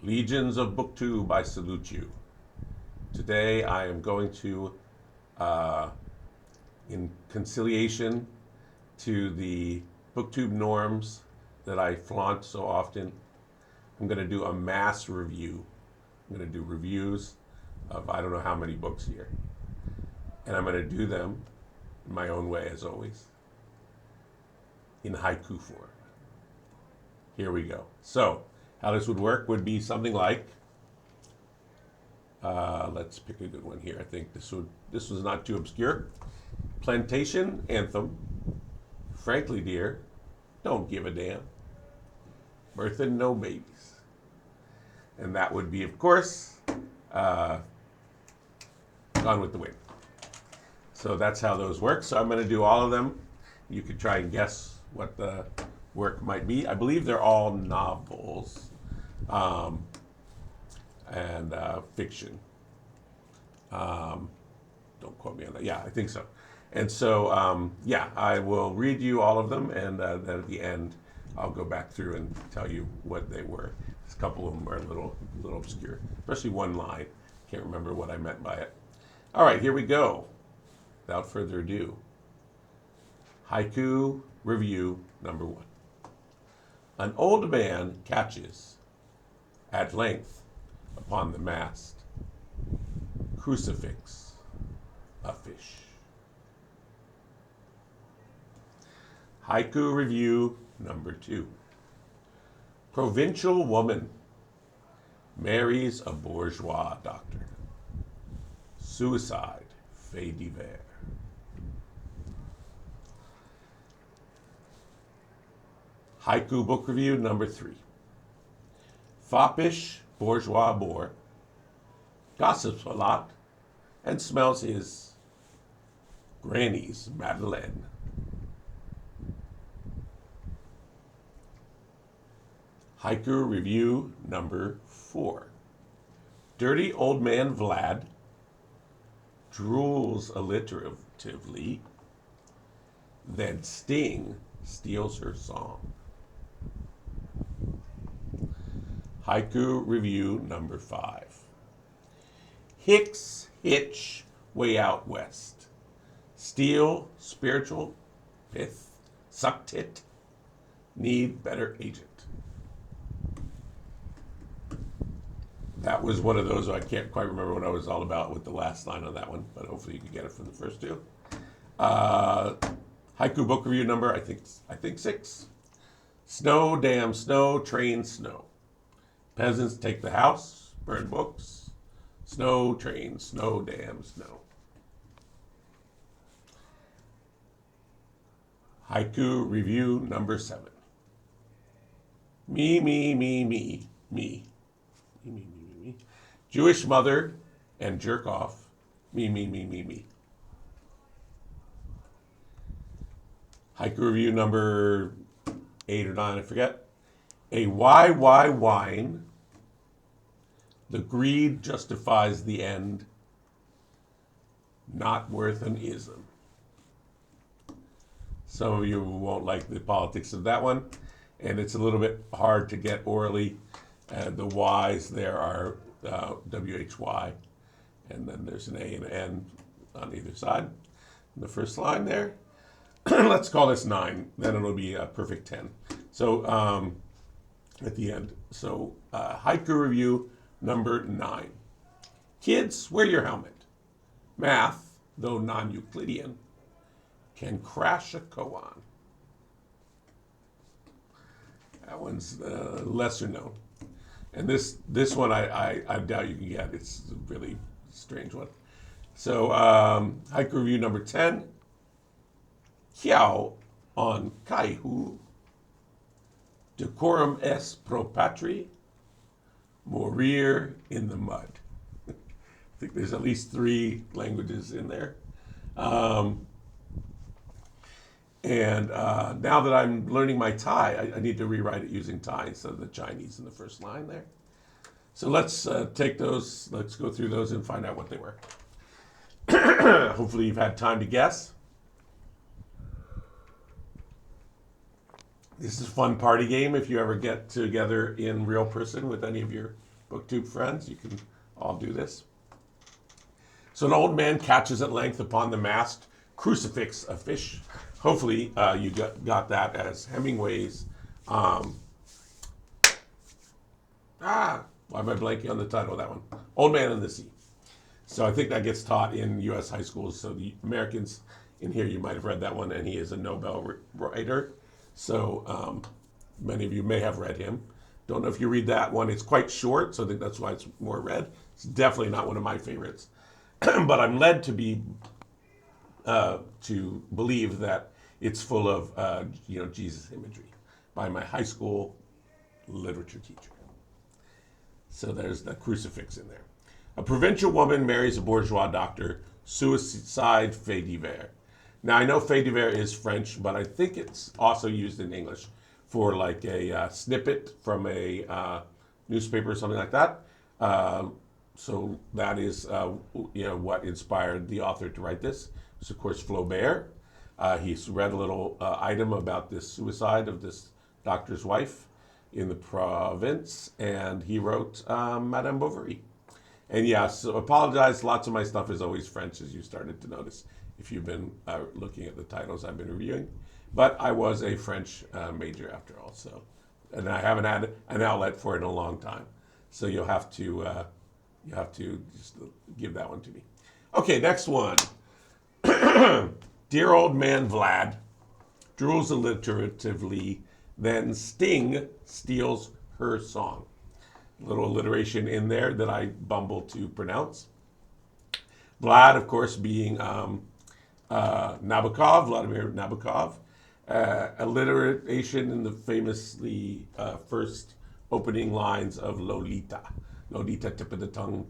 Legions of Booktube, I salute you. Today I am going to, uh, in conciliation to the Booktube norms that I flaunt so often, I'm going to do a mass review. I'm going to do reviews of I don't know how many books here. And I'm going to do them in my own way, as always, in haiku form. Here we go. So, how this would work would be something like, let's pick a good one here. I think this was not too obscure. Plantation Anthem. Frankly, dear, don't give a damn. Bertha, no babies. And that would be, of course, Gone with the Wind. So that's how those work. So I'm going to do all of them. You could try and guess what the work might be. I believe they're all novels and fiction. Don't quote me on that. Yeah, I think so. And so, yeah, I will read you all of them, and then at the end, I'll go back through and tell you what they were. A couple of them are a little obscure, especially one line. Can't remember what I meant by it. All right, here we go. Without further ado, haiku review number 1. An old man catches, at length, upon the mast, crucifix, a fish. Haiku review number 2. Provincial woman marries a bourgeois doctor. Suicide, fait divers. Haiku book review number 3. Foppish bourgeois boor gossips a lot and smells his granny's Madeleine. Haiku review number 4. Dirty old man Vlad drools alliteratively, then Sting steals her song. Haiku review number 5. Hicks hitch way out west. Steal spiritual pith, suck tit, need better agent. That was one of those I can't quite remember what I was all about with the last line on that one, but hopefully you can get it from the first two. Haiku book review number, I think 6. Snow, damn snow, train, snow. Peasants take the house, burn books. Snow, train, snow, damn snow. Haiku review number 7. Me, me, me, me, me. Me, me, me, me, me. Jewish mother and jerk off. Me, me, me, me, me. Haiku review number 8 or 9, I forget. A why wine. The greed justifies the end. Not worth an ism. Some of you won't like the politics of that one, and it's a little bit hard to get orally. The Y's there are WHY, and then there's an A and an N on either side. The first line there, let's call this 9, then it'll be a perfect 10. So at the end. So haiku review number 9. Kids, wear your helmet. Math, though non-Euclidean, can crash a koan. That one's lesser known. And this one I doubt you can get. It's a really strange one. So haiku review number 10. Kiao on Kaihu. Decorum est pro patri. Morir in the mud. I think there's at least 3 languages in there. And now that I'm learning my Thai, I need to rewrite it using Thai instead of the Chinese in the first line there. So let's take those, let's go through those and find out what they were. Hopefully you've had time to guess. This is a fun party game if you ever get together in real person with any of your BookTube friends, you can all do this. So an old man catches at length upon the mast crucifix a fish. Hopefully you got that as Hemingway's. Why am I blanking on the title of that one? Old Man and the Sea. So I think that gets taught in U.S. high schools. So the Americans in here, you might have read that one, and he is a Nobel writer. So many of you may have read him. Don't know if you read that one. It's quite short, so I think that's why it's more read. It's definitely not one of my favorites. But I'm led to believe that it's full of Jesus imagery by my high school literature teacher. So there's the crucifix in there. A provincial woman marries a bourgeois doctor. Suicide fait divers. Now I know fait divers is French, but I think it's also used in English for like a snippet from a newspaper or something like that. So that is what inspired the author to write this. It's of course Flaubert. He's read a little item about this suicide of this doctor's wife in the province, and he wrote Madame Bovary. And so apologize, lots of my stuff is always French, as you started to notice if you've been looking at the titles I've been reviewing. But I was a French major after all, and I haven't had an outlet for it in a long time. So you'll have to just give that one to me. Okay, next one. Dear old man Vlad drools alliteratively, then Sting steals her song. A little alliteration in there that I bumble to pronounce. Vlad, of course, being Nabokov, Vladimir Nabokov. Alliteration in the famously first opening lines of Lolita. Lolita, tip of the tongue,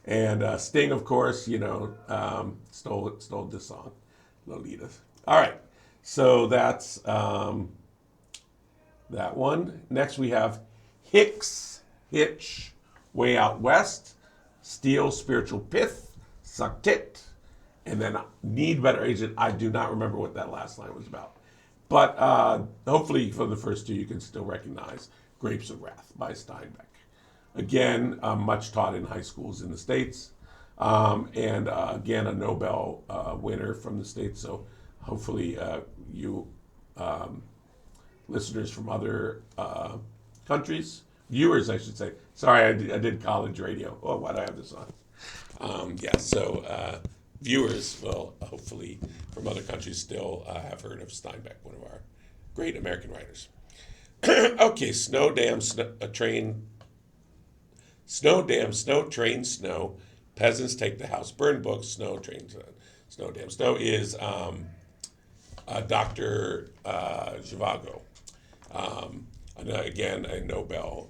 and Sting, of course, stole this song, Lolita. All right, so that's that one. Next we have Hicks, Hitch, Way Out West, Steal Spiritual Pith, Suck Tit, and then Need Better Agent. I do not remember what that last line was about. But hopefully for the first two you can still recognize Grapes of Wrath by Steinbeck. Again, much taught in high schools in the States. And again, a Nobel winner from the States. So hopefully you listeners from other countries, viewers I should say. Sorry, I did college radio. Oh, why do I have this on? So viewers will hopefully from other countries still have heard of Steinbeck, one of our great American writers. Okay, snow train, snow. Peasants take the house. Burn books, snow train, snow dam. Snow is Dr. Zhivago. Again, a Nobel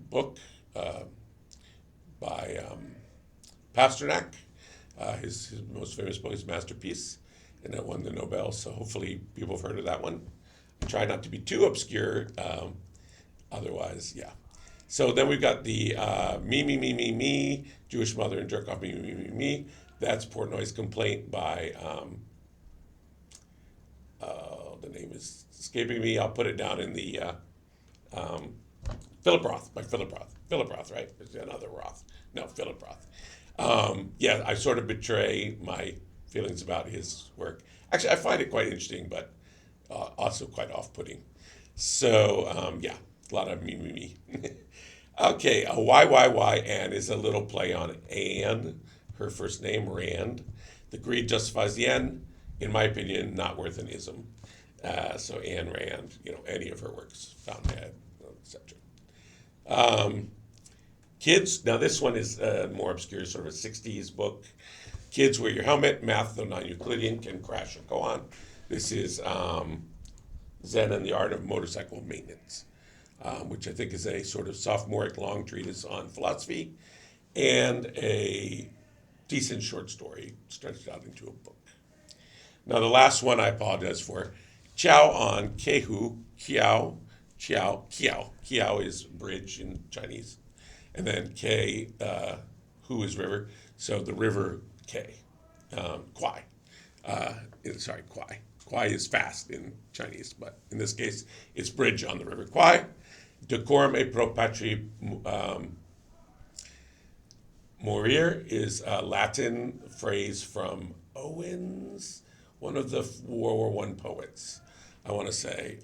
book by Pasternak. His most famous book is Masterpiece, and it won the Nobel, so hopefully people have heard of that one. I try not to be too obscure, otherwise, yeah. So then we've got the me, Jewish mother and jerk off, me. That's Portnoy's Complaint by, the name is escaping me. I'll put it down in the Philip Roth, by Philip Roth. Philip Roth, right? Is another Roth? No, Philip Roth. I sort of betray my feelings about his work. Actually, I find it quite interesting, but also quite off-putting. So, a lot of me. Okay, a Y, Anne is a little play on Anne, her first name, Rand. The greed justifies the end. In my opinion, not worth an ism. So Anne Rand, any of her works, Fountainhead, etc. Kids, now this one is more obscure, sort of a 60s book. Kids, wear your helmet. Math, though non-Euclidean, can crash and go on. This is Zen and the Art of Motorcycle Maintenance, which I think is a sort of sophomoric long treatise on philosophy and a decent short story stretched out into a book. Now the last one I apologize for, Qiao on Kehu, Kiao. Kiao is bridge in Chinese. And then K, Hu is river. So the river K, Kwai. Kwai. Kwai is fast in Chinese, but in this case, it's bridge on the river Kwai. Decorum e pro patri morir is a Latin phrase from Owens, one of the World War One poets. I want to say,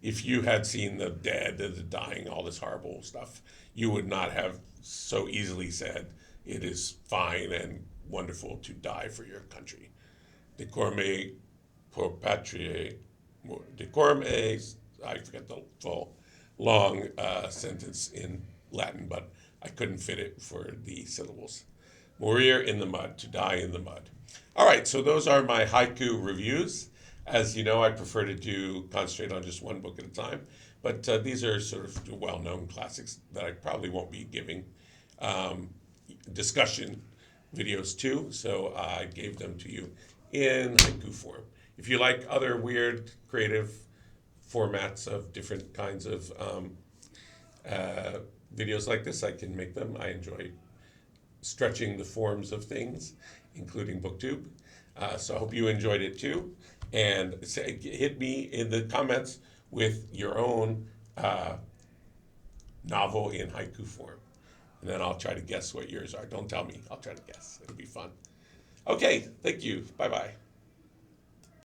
if you had seen the dead, the dying, all this horrible stuff, you would not have so easily said it is fine and wonderful to die for your country. Decorum e pro patria, decorum e, I forget the full long sentence in Latin, but I couldn't fit it for the syllables. Morir in the mud, to die in the mud. All right, so those are my haiku reviews. As you know, I prefer to concentrate on just one book at a time, but these are sort of well-known classics that I probably won't be giving discussion videos to, so I gave them to you in haiku form. If you like other weird, creative formats of different kinds of videos like this, I can make them. I enjoy stretching the forms of things, including BookTube. So I hope you enjoyed it too. And hit me in the comments with your own novel in haiku form. And then I'll try to guess what yours are. Don't tell me. I'll try to guess. It'll be fun. Okay, thank you. Bye-bye.